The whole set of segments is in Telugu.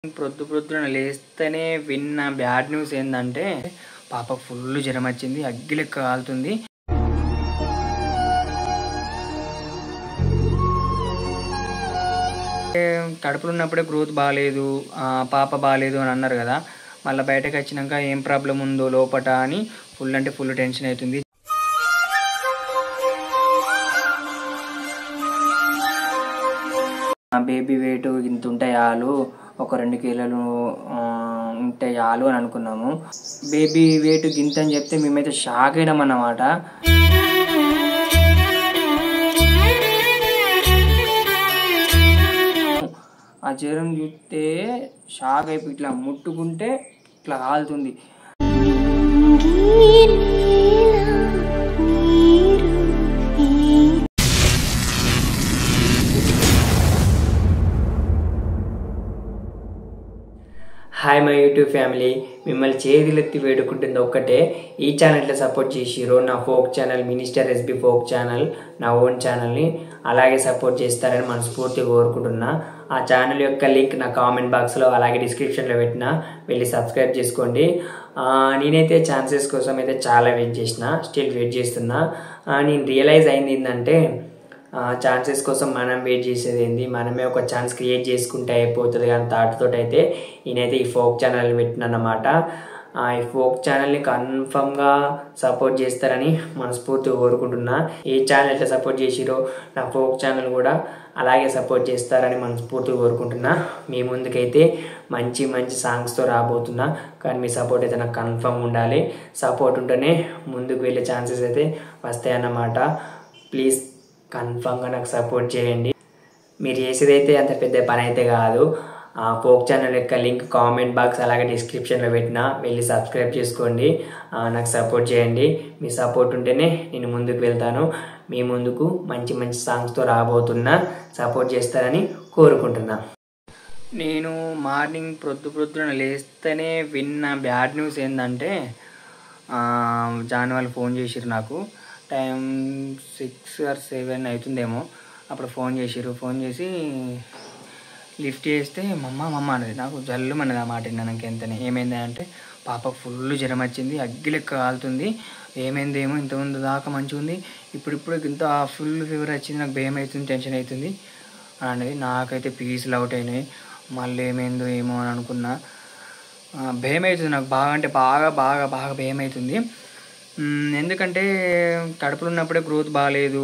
ప్రొద్దున లేస్తేనే విన్న బ్యాడ్ న్యూస్ ఏంటంటే పాప ఫుల్ జ్వరం వచ్చింది, అగ్గిలెక్క కాలుతుంది. కడుపులో ఉన్నప్పుడే గ్రోత్ బాగాలేదు, పాప బాగాలేదు అని అన్నారు కదా. మళ్ళీ బయటకు వచ్చినాక ఏం ప్రాబ్లం ఉందో లోపట అని ఫుల్ అంటే ఫుల్ టెన్షన్ అవుతుంది. బేబీ వెయిట్ ఇంత ఉంటాయి చాలు, ఒక 2 కిలోలు ఉంటే చాలు అని అనుకున్నాము. బేబీ వెయిట్ గింత అని చెప్తే మేమైతే షాక్ అయినాం అన్నమాట. ఆ జ్వరం చూస్తే షాక్ అయిపోయి ఇట్లా ముట్టుకుంటే ఇట్లా కాలుతుంది. హాయ్ మై యూట్యూబ్ ఫ్యామిలీ, మిమ్మల్ని చేతులెత్తి వేడుకుంటుంది ఒక్కటే, ఈ ఛానల్లో సపోర్ట్ చేసిరో నా folk channel minister SB folk channel, నా ఓన్ ఛానల్ని అలాగే సపోర్ట్ చేస్తారని మనస్ఫూర్తిగా కోరుకుంటున్నా. ఆ ఛానల్ యొక్క లింక్ నా కామెంట్ బాక్స్లో అలాగే డిస్క్రిప్షన్లో పెట్టినా, వెళ్ళి సబ్స్క్రైబ్ చేసుకోండి. నేనైతే ఛాన్సెస్ కోసం అయితే చాలా వెయిట్ చేసిన, స్టిల్ వెయిట్ చేస్తున్నా. నేను రియలైజ్ అయింది ఏంటంటే ఛాన్సెస్ కోసం మనం వెయిట్ చేసేది ఏంది, మనమే ఒక ఛాన్స్ క్రియేట్ చేసుకుంటే అయిపోతుంది కానీ థాట్తో అయితే నేనైతే ఈ ఫోక్ ఛానల్ని పెట్టినన్నమాట. ఈ ఫోక్ ఛానల్ని కన్ఫర్మ్గా సపోర్ట్ చేస్తారని మనస్ఫూర్తిగా కోరుకుంటున్నా. ఏ ఛానల్ ఎట్లా సపోర్ట్ చేసిరో నా ఫోక్ ఛానల్ కూడా అలాగే సపోర్ట్ చేస్తారని మనస్ఫూర్తిగా కోరుకుంటున్నా. మీ ముందుకైతే మంచి మంచి సాంగ్స్తో రాబోతున్నా, కానీ మీ సపోర్ట్ అయితే నాకు కన్ఫర్మ్ ఉండాలి. సపోర్ట్ ఉంటేనే ముందుకు వెళ్ళే ఛాన్సెస్ అయితే వస్తాయన్నమాట. ప్లీజ్ కన్ఫర్మ్గా నాకు సపోర్ట్ చేయండి. మీరు చేసేదైతే అంత పెద్ద పని అయితే కాదు. ఫోక్ ఛానల్ యొక్క లింక్ కామెంట్ బాక్స్ అలాగే డిస్క్రిప్షన్లో పెట్టినా, వెళ్ళి సబ్స్క్రైబ్ చేసుకోండి, నాకు సపోర్ట్ చేయండి. మీ సపోర్ట్ ఉంటేనే నేను ముందుకు వెళ్తాను. మీ ముందుకు మంచి మంచి సాంగ్స్తో రాబోతున్నా, సపోర్ట్ చేస్తారని కోరుకుంటున్నా. నేను మార్నింగ్ ప్రొద్దున లేస్తేనే విన్న బ్యాడ్ న్యూస్ ఏంటంటే జాన్ వాళ్ళు ఫోన్ చేసిరు నాకు. టైం 6 or 7 అవుతుందేమో. అప్పుడు ఫోన్ చేసి లిఫ్ట్ చేస్తే మమ్మ అనేది నాకు జల్లు అన్నది. ఆ మాట నాకు ఎంతనే ఏమైంది అంటే పాపకు ఫుల్ జ్వరం వచ్చింది, అగ్గిలెక్క కాలుతుంది. ఏమైందేమో, ఇంతకుముందు దాకా మంచిగా ఉంది, ఇప్పుడు ఇంత ఫుల్ ఫీవర్ వచ్చింది, నాకు భయం అవుతుంది, టెన్షన్ అవుతుంది అనేది. నాకైతే పీసులు అవుట్ అయినాయి. మళ్ళీ ఏమైందో ఏమో అని అనుకున్నా. భయం అవుతుంది నాకు, బాగా అంటే బాగా బాగా బాగా భయం అవుతుంది. ఎందుకంటే కడుపులో ఉన్నప్పుడే గ్రోత్ బాగాలేదు,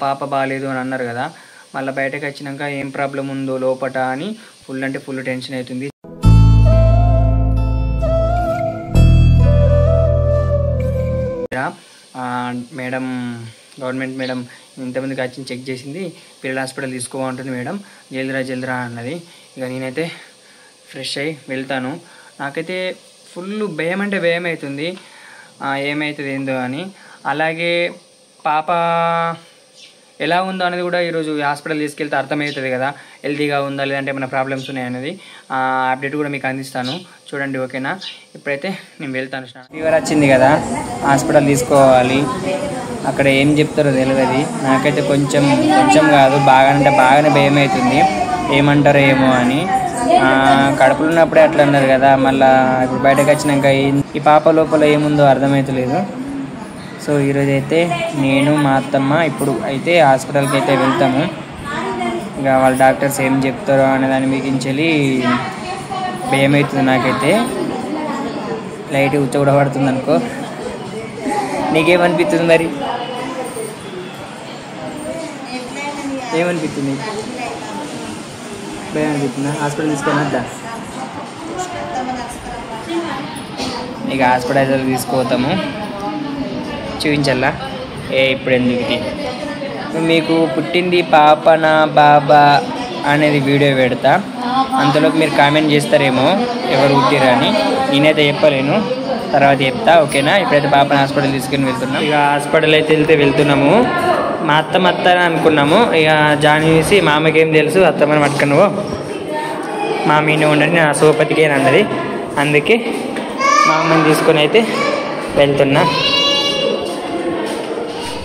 పాప బాగాలేదు అని అన్నారు కదా. మళ్ళీ బయటకు వచ్చినాక ఏం ప్రాబ్లం ఉందో లోపట అని ఫుల్ అంటే ఫుల్ టెన్షన్ అవుతుంది. మేడం, గవర్నమెంట్ మేడం ఇంతమందికి వచ్చి చెక్ చేసింది, పిల్లల హాస్పిటల్ తీసుకోవాలంటుంది మేడం, జల్దిరా అన్నది. ఇక నేనైతే ఫ్రెష్ అయ్యి వెళ్తాను. నాకైతే ఫుల్ భయం అంటే భయం అవుతుంది, ఏమవుతుంది ఏందో అని. అలాగే పాప ఎలా ఉందో అనేది కూడా ఈరోజు హాస్పిటల్ తీసుకెళ్తే అర్థమవుతుంది కదా, హెల్తీగా ఉందా లేదంటే ఏమైనా ప్రాబ్లమ్స్ ఉన్నాయనేది. అప్డేట్ కూడా మీకు అందిస్తాను, చూడండి ఓకేనా. ఇప్పుడైతే నేను వెళ్తాను. ఫీవర్ వచ్చింది కదా, హాస్పిటల్ తీసుకోవాలి. అక్కడ ఏం చెప్తారో తెలియదు. నాకైతే కొంచెం కాదు బాగానే భయం అవుతుంది, ఏమంటారో ఏమో అని. కడుపులో ఉన్నప్పుడే అట్లా అన్నారు కదా, మళ్ళీ ఇప్పుడు బయటకు వచ్చినాక ఈ పాప లోపల ఏముందో అర్థమవుతలేదు. సో ఈరోజు అయితే నేను మా అత్తమ్మ ఇప్పుడు అయితే హాస్పిటల్కి అయితే వెళ్తాము. ఇక వాళ్ళ డాక్టర్స్ ఏం చెప్తారో అనే దాన్ని మిగించి భయం అవుతుంది నాకైతే. లైట్ ఉచ్చ కూడా పడుతుంది అనుకో. నీకేమనిపిస్తుంది మరి? ఏమనిపిస్తుంది? భయం అనిపిస్తుందా? హాస్పిటల్ తీసుకొని వద్దా? ఇక హాస్పిటల్ తీసుకుపోతాము, చూపించాలా. ఇప్పుడు ఎందుకు మీకు పుట్టింది పాపనా బాబా అనేది వీడియో పెడతా, అంతలోకి మీరు కామెంట్ చేస్తారేమో ఎవరు పుట్టిరా అని. నేనైతే చెప్పలేను, తర్వాత చెప్తా ఓకేనా. ఇప్పుడైతే పాపని హాస్పిటల్ తీసుకుని వెళ్తున్నాం. ఇక హాస్పిటల్ అయితే వెళ్తున్నాము. మా అత్తమ్మ అనుకున్నాము. ఇక జాయిన్ చేసి మా అమ్మకి ఏం తెలుసు, అత్తమ్మని పట్టుకున్నావు మా మీనే ఉండండి నా సోపతికి అని అన్నది. అందుకే మా అమ్మని తీసుకొని అయితే వెళ్తున్నా.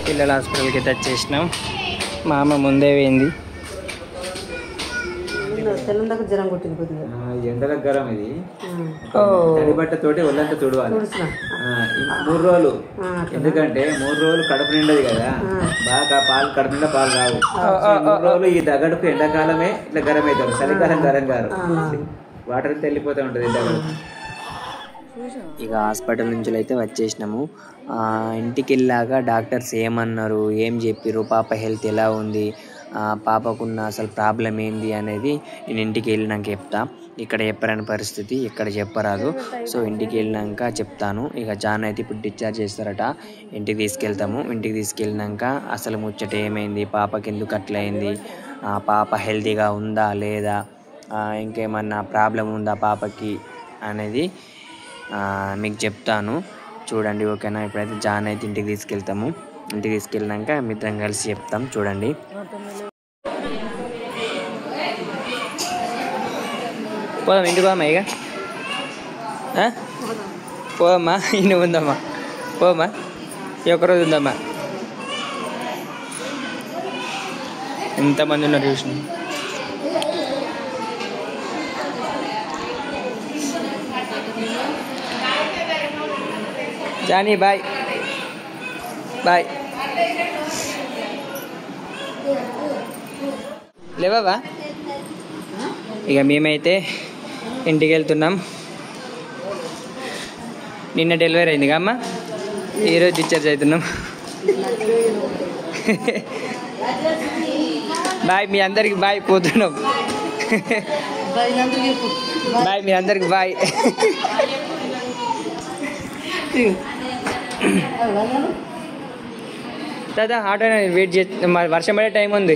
పిల్లల హాస్పిటల్కి అయితే వచ్చేసినాం. మా అమ్మ ముందే పోయింది. ఎండలకు గరం ఇది తడి బట్టతోటి ఒళ్ళంతా తుడవాలి 3 రోజులు. ఎందుకంటే 3 రోజులు కడుపు నిండదు కదా, బాగా పాలు కడుపు నిండా పాలు రావు. 3 రోజులు ఈ దగడుకు ఎండాకాలమే ఇట్లా గరం అవుతారు, చలికాలం గరం గారు వాటర్ వెళ్ళిపోతూ ఉంటుంది ఎండాకాలం. ఇక హాస్పిటల్ నుంచి అయితే వచ్చేసినాము. ఇంటికి వెళ్ళాక డాక్టర్స్ ఏమన్నారు, ఏం చెప్పారు, పాప హెల్త్ ఎలా ఉంది, పాపకున్న అసలు ప్రాబ్లం ఏంది అనేది నేను ఇంటికి వెళ్ళినాక చెప్తా. ఇక్కడ చెప్పరాని పరిస్థితి, ఇక్కడ చెప్పరాదు. సో ఇంటికి వెళ్ళినాక చెప్తాను. ఇక జాన్ అయితే ఇప్పుడు డిశ్చార్జ్ చేస్తారట, ఇంటికి తీసుకెళ్తాము. ఇంటికి తీసుకెళ్ళినాక అసలు ముచ్చట ఏమైంది, పాపకి ఎందుకు అట్లా అయింది, పాప హెల్తీగా ఉందా లేదా, ఇంకేమన్నా ప్రాబ్లం ఉందా పాపకి అనేది మీకు చెప్తాను. చూడండి ఓకేనా. ఇప్పుడైతే జాన్ అయితే ఇంటికి తీసుకెళ్తాము. ఇంటికి తీసుకెళ్ళినాక మిత్రం కలిసి చెప్తాం. చూడండి. పోదాం ఇంటికి పోదమ్మా, ఇక పోదమ్మా. ఇన్ని ఉందమ్మా, పోదమ్మా. ఈ ఒక్కరోజు ఉందమ్మా. ఎంతమంది ఉన్నారు చూసిన. Johnny bye bye. లేవా? ఇక మేమైతే ఇంటికి వెళ్తున్నాం. నిన్న డెలివరీ అయింది అమ్మ, ఈరోజు డిశ్చార్జ్ అవుతున్నాం. బాయ్ మీ అందరికి బాయ్, పోతున్నాం. బాయ్ మీ అందరికి బాయ్. దాదా ఆటో వెయిట్ చేసి, వర్షం పడే టైం ఉంది.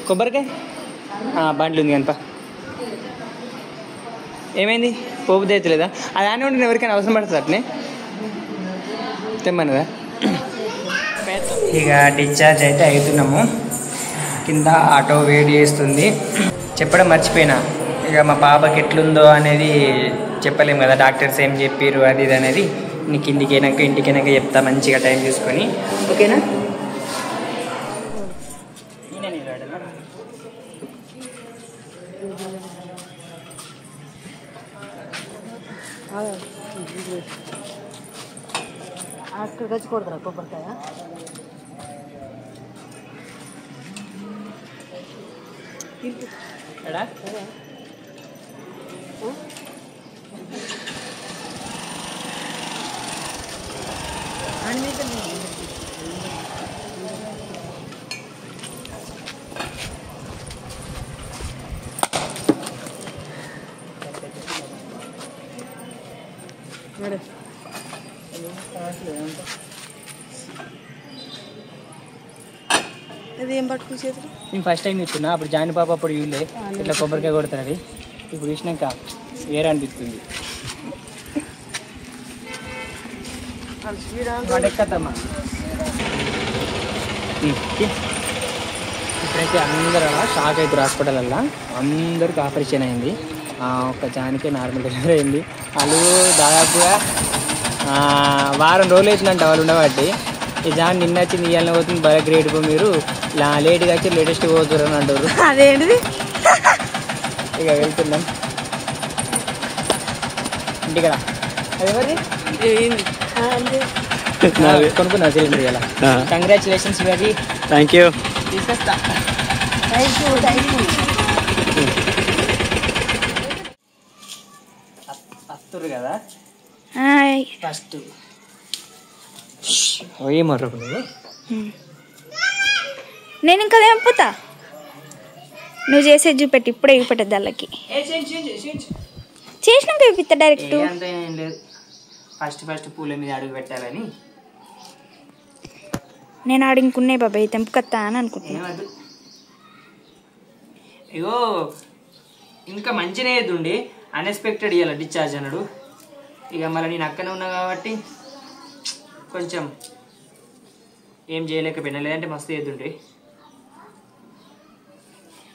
కొబ్బరికాయ బండ్లు ఉంది కనుక. ఏమైంది, పోపు తెచ్చలేదా? అది ఆనే ఉంటుంది, ఎవరికైనా అవసరం పడుతుంది అట్నే తెమ్మనుగా. ఇక డిశ్చార్జ్ అయితే అవుతున్నాము. కింద ఆటో వెయిట్ చేస్తుంది. చెప్పడం మర్చిపోయినా, ఇక మా పాపకి ఎట్లుందో అనేది చెప్పలేము కదా, డాక్టర్స్ ఏం చెప్పారు అది ఇది అనేది. నీకు ఇంటికైనాక చెప్తా, మంచిగా టైం తీసుకొని. ఓకేనా? అక్కడ గచ్చికొడతారా కొబ్బరికాయ? ఎడా అది ఏం పట్టుకు చేతులు? నేను ఫస్ట్ టైం చూస్తున్నా, అప్పుడు జాని పాప అప్పుడు వీళ్ళే ఇట్లా కొబ్బరికాయ కొడుతుంది. ఇప్పుడు చూసినాక వేరే అనిపిస్తుంది. వాడెక్కద్దమ్మా. ఇప్పుడైతే అందరూ షాక్ అవుతారు హాస్పిటల్లో. అందరికి ఆపరేషన్ అయింది. ఒక జానికే నార్మల్ డెలివరీ అయింది. వాళ్ళు దాదాపుగా వారం రోజులు అవుతుందంట వాళ్ళు ఉండబట్టి. ఈ జాన్ నిన్న వచ్చింది, ఇవాళ పోతుంది. బాగా గ్రేట్ మీరు లేట్గా వచ్చి లేటెస్ట్ పోతున్నారు అని అంటారు. అదేంటిది? ఇక వెళ్తున్నాం ఇంటికి. అదే కొనుక్కున్నా సిలిండర్ ఇలా. Congratulations very. Thank you. తీసుకొస్తా. వస్తురు కదా ఫస్ట్ ఏమర్రకు నువ్వు. నేను ఇంకా తెంపుతా, నువ్వు చేసేది చూపెట్టి. ఇప్పుడే చూపెట్టద్దు వాళ్ళకి. చేసినాక చూపిస్తా డైరెక్ట్. అంత ఏం లేదు, ఫస్ట్ పూల మీద అడుగు పెట్టాలని. నేను ఆడింకున్నాయి బాబాయ్, తెంపుకొత్తా అని అనుకుంటున్నా. ఏమద్దు. ఇగో ఇంకా మంచిగా ఏదుండి అన్ఎక్స్పెక్టెడ్ ఇవ్వాలి డిశ్చార్జ్ అన్నాడు. ఇక మళ్ళీ నేను అక్కనే ఉన్నా కాబట్టి కొంచెం ఏం చేయలేకపోయినా, లేదంటే మస్తు ఏదుండే.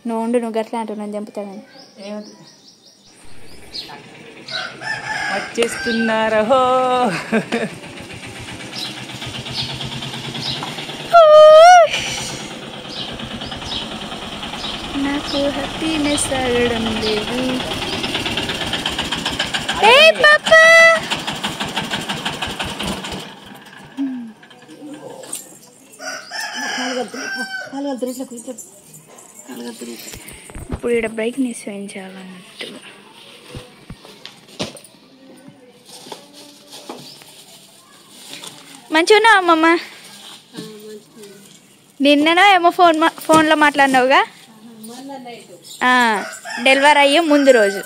నువ్వు ఉండు, నువ్వు గట్లా అంటున్నావు, నేను తెంపుతానని. వచ్చేస్తున్నారో నాకు హ్యాపీనెస్ ఆగడం లేదు. ఏ పాపా ఇప్పుడు ఇక్కడ బ్రైట్నెస్ పెంచాలన్నట్టు. మంచిగా అమ్మమ్మ. నిన్ననో ఏమో ఫోన్లో మాట్లాడినావుగా, డెలివరీ అయ్యే ముందు రోజు.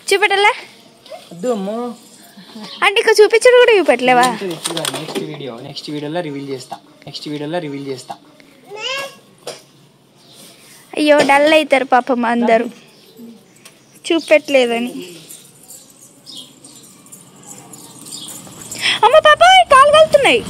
చూపెట్టలే అంటే ఇక చూపించడు కూడా చూపెట్టలేవా? నెక్స్ట్ వీడియోలో రివీల్ చేస్తా. అయ్యో డల్ అవుతారు పాపం అందరూ చూపెట్టలేదని. అమ్మ పాప కాలు కలుతున్నాయి.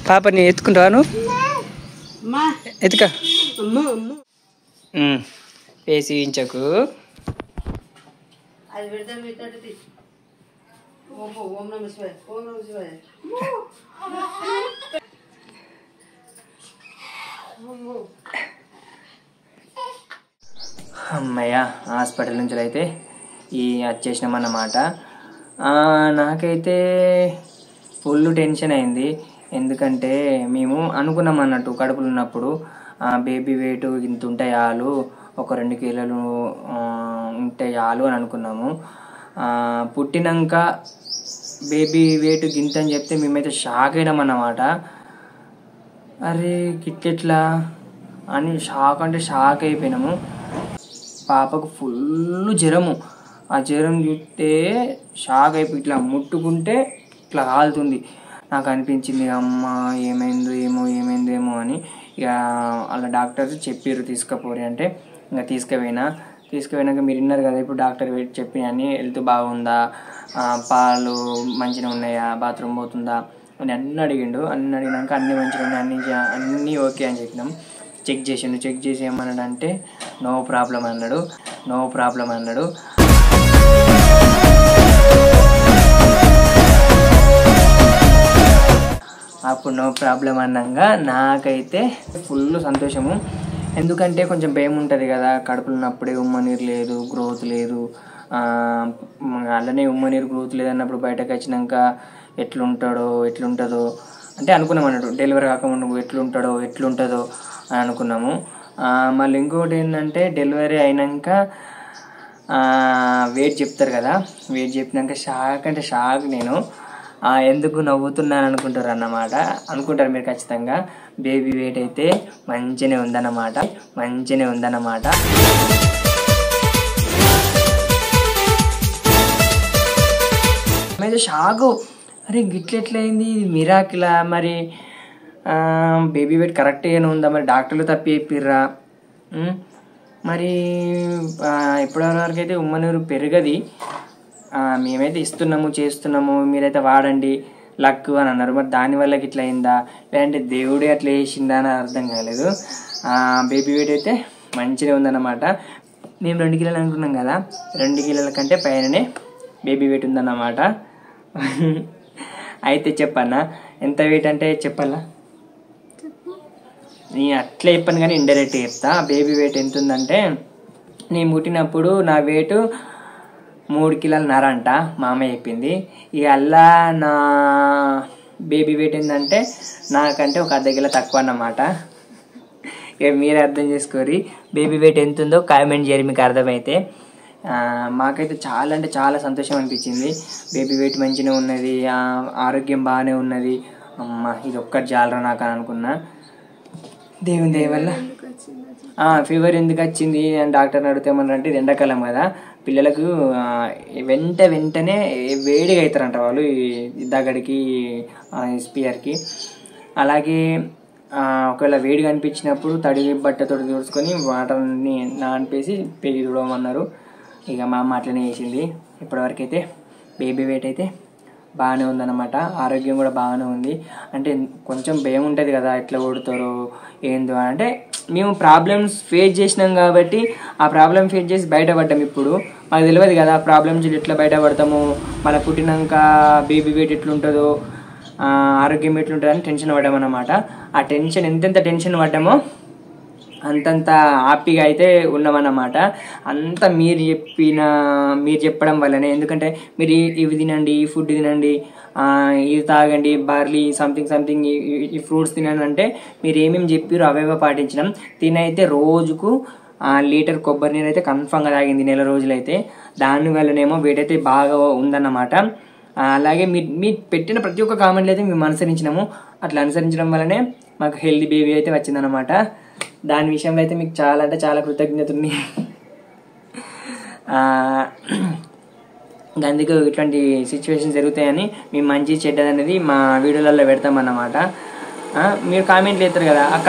పాపని ఎత్తుకుంటాను, ఎత్తుక వేసి ఇంచకు. అమ్మయ్య హాస్పిటల్ నుంచి అయితే వచ్చేసినామన్నమాట. నాకైతే ఫుల్ టెన్షన్ అయింది. ఎందుకంటే మేము అనుకున్నాం అన్నట్టు కడుపులు ఉన్నప్పుడు బేబీ వెయిట్ ఇంత ఉంటే చాలు, ఒక 2 కిలోలు ఉంటే చాలు అని అనుకున్నాము. పుట్టినాక బేబీ వెయిట్ గింత అని చెప్తే మేమైతే షాక్ అయినామన్నమాట. అరే గిట్లెట్లా అని షాక్ అంటే షాక్ అయిపోయినాము. పాపకు ఫుల్ జ్వరము. ఆ జ్వరం చూస్తే షాక్ అయిపోయి ఇట్లా ముట్టుకుంటే ఇట్లా కాలుతుంది. నాకు అనిపించింది అమ్మ ఏమైందేమో అని. ఇక అలా డాక్టర్ చెప్పారు తీసుకుపోరి అంటే ఇంకా తీసుకుపోయినాక మీరు విన్నారు కదా ఇప్పుడు డాక్టర్ చెప్పిన అన్ని హెల్త్ బాగుందా, పాలు మంచిగా ఉన్నాయా, బాత్రూమ్ పోతుందా అని అన్నీ అడిగిండు. అన్నీ అడిగినాక అన్నీ మంచిగా ఉన్నాయి, అన్నీ ఓకే అని చెప్పినాం. చెక్ చేసి ఏమన్నాడు అంటే నో ప్రాబ్లం అన్నాడు. అప్పుడు నో ప్రాబ్లం అన్నాక నాకైతే ఫుల్ సంతోషము. ఎందుకంటే కొంచెం భయం ఉంటుంది కదా, కడుపులున్నప్పుడే ఉమ్మనీరు లేదు, గ్రోత్ లేదు. అలానే ఉమ్మనీరు గ్రోత్ లేదన్నప్పుడు బయటకు వచ్చినాక ఎట్లుంటుందో అంటే అనుకున్నాం అన్నట్టు. డెలివరీ కాకముందు ఎట్లుంటుందో అని అనుకున్నాము. మళ్ళీ ఇంకోటి ఏంటంటే డెలివరీ అయినాక వెయిట్ చెప్తారు కదా, వెయిట్ చెప్పినాక షాక్ నేను. ఎందుకు నవ్వుతున్నాను అనుకుంటారు మీరు ఖచ్చితంగా. బేబీ వెయిట్ అయితే మంచిగానే ఉందన్నమాట. అయితే షాకు, అరే గిట్లెట్లయింది, మిరాకిలా, మరి బేబీ వెయిట్ కరెక్ట్గానే ఉందా, మరి డాక్టర్లు తప్పి చెప్పిర్రా, మరి ఇప్పటివరకు అయితే ఉమ్మనీరు పెరగది, మేమైతే చేస్తున్నాము, మీరైతే వాడండి లక్ అని అన్నారు. మరి దానివల్ల ఇట్లా అయిందా లేదంటే దేవుడే అట్లా వేసిందా అని అర్థం కాలేదు. బేబీ వెయిట్ అయితే మంచిగా ఉందన్నమాట. మేము 2 కిలోలు అనుకున్నాం కదా, 2 కిలోల కంటే పైననే బేబీ వెయిట్ ఉందన్నమాట. అయితే చెప్పన్నా ఎంత వెయిట్ అంటే చెప్పాలా, నేను అట్లా చెప్పాను కానీ ఇండైరెక్ట్ చెప్తా. బేబీ వెయిట్ ఎంత ఉందంటే నేను పుట్టినప్పుడు నా వెయిట్ 3 కిలోలన్నర అంట, మా అమ్మ చెప్పింది. ఇక అలా నా బేబీ వెయిట్ ఏంటంటే నాకంటే ఒక 1/2 కిలో తక్కువ అన్నమాట. ఇక మీరే అర్థం చేసుకోరి బేబీ వెయిట్ ఎంత ఉందో కామెంట్ చేయరు మీకు అర్థమైతే. మాకైతే చాలా అంటే చాలా సంతోషం అనిపించింది. బేబీ వెయిట్ మంచిగా ఉన్నది, ఆరోగ్యం బాగానే ఉన్నది. అమ్మ ఇది ఒక్కటి జాలరా నాకు అని అనుకున్నా. దేవుని దయ వల్ల ఫీవర్ ఎందుకు వచ్చింది అని డాక్టర్ని అడిగితే ఏమన్నారంటే ఇది ఎండాకాలం కదా, పిల్లలకు వెంటనే వేడిగా అవుతారంట వాళ్ళు దగ్గడికి స్పియర్కి. అలాగే ఒకవేళ వేడిగా అనిపించినప్పుడు తడి బట్టతో తుడుచుకొని వాటర్ని నానిపేసి పెరిగి తుడవమన్నారు. ఇక మా అమ్మ అట్లనే చేసింది. ఇప్పటివరకు అయితే బేబీ వెయిట్ అయితే బాగానే ఉందన్నమాట. ఆరోగ్యం కూడా బాగానే ఉంది. అంటే కొంచెం భయం ఉంటుంది కదా, ఎట్లా కొడతారో ఏందో అంటే మేము ప్రాబ్లమ్స్ ఫేస్ చేసినాం కాబట్టి ఆ ప్రాబ్లం ఫేస్ చేసి బయటపడ్డాం. ఇప్పుడు మాకు తెలియదు కదా ప్రాబ్లమ్స్ ఎట్లా బయటపడతాము, మళ్ళీ పుట్టినాక బేబీ వెయిట్ ఎట్లుంటుందో, ఆరోగ్యం ఎట్లుంటుందని టెన్షన్ పడ్డామన్నమాట. ఆ టెన్షన్ ఎంతెంత టెన్షన్ పడ్డామో అంతంత హ్యాపీగా అయితే ఉన్నామన్నమాట. అంతా మీరు చెప్పడం వల్లనే. ఎందుకంటే మీరు ఇవి తినండి, ఈ ఫుడ్ తినండి, ఇది తాగండి, బార్లీ సంథింగ్ ఈ ఫ్రూట్స్ తినండి అంటే మీరు ఏమేమి చెప్పారో అవేవో పాటించినాం. తినైతే రోజుకు లీటర్ కొబ్బరి నీరు అయితే కన్ఫామ్గా తాగింది నెల రోజులైతే. దానివల్లనేమో వెయిట్ అయితే బాగా ఉందన్నమాట. అలాగే మీరు పెట్టిన ప్రతి ఒక్క కామెంట్లు అయితే మేము అనుసరించినాము. అట్లా అనుసరించడం వల్లనే మాకు హెల్దీ బేబీ అయితే వచ్చిందన్నమాట. దాని విషయంలో అయితే మీకు చాలా అంటే చాలా కృతజ్ఞత ఉంది. అందుకే ఇట్లాంటి సిచ్యువేషన్ జరుగుతాయని మేము మంచి చెడ్డది అనేది మా వీడియోలలో పెడతామన్నమాట. మీరు కామెంట్లు ఇస్తారు కదా, ఆ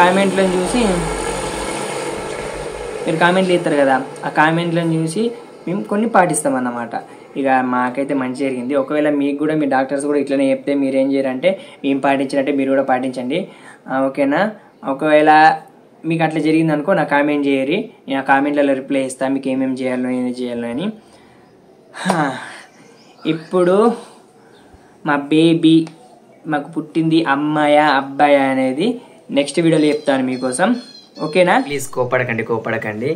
కామెంట్లను చూసి మేము కొన్ని పాటిస్తామన్నమాట. ఇక మాకైతే మంచి జరిగింది. ఒకవేళ మీకు కూడా మీ డాక్టర్స్ కూడా ఇట్లనే చెప్తే మీరేం చేయరంటే మేము పాటించినట్టే మీరు కూడా పాటించండి. ఓకేనా? ఒకవేళ మీకు అట్లా జరిగింది అనుకో నాకు కామెంట్ చేయరి, నేను ఆ కామెంట్లలో రిప్లై ఇస్తాను మీకు ఏమేమి చేయాలో ఏం చేయాలో అని. ఇప్పుడు మా బేబీ మాకు పుట్టింది అమ్మాయా అబ్బాయా అనేది నెక్స్ట్ వీడియోలో చెప్తాను మీకోసం. ఓకేనా? ప్లీజ్ కోపడకండి.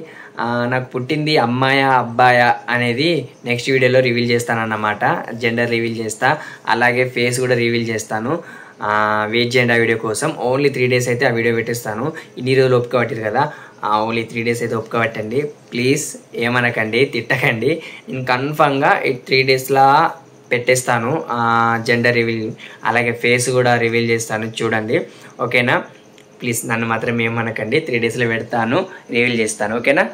నాకు పుట్టింది అమ్మాయా అబ్బాయా అనేది నెక్స్ట్ వీడియోలో రివీల్ చేస్తానన్నమాట. జెండర్ రివీల్ చేస్తా, అలాగే ఫేస్ కూడా రివీల్ చేస్తాను. వెయిట్ చేయండి ఆ వీడియో కోసం. ఓన్లీ 3 days అయితే ఆ వీడియో పెట్టిస్తాను. ఇన్ని రోజులు ఒప్పుక పట్టారు కదా, ఓన్లీ 3 days అయితే ఒప్పుక పట్టండి. ప్లీజ్ ఏమనకండి, తిట్టకండి. నేను కన్ఫామ్గా ఈ 3 daysలో పెట్టేస్తాను జెండర్ రివీల్, అలాగే ఫేస్ కూడా రివీల్ చేస్తాను, చూడండి. ఓకేనా? ప్లీజ్ నన్ను మాత్రం ఏమనకండి, 3 daysలో పెడతాను, రివీల్ చేస్తాను. ఓకేనా?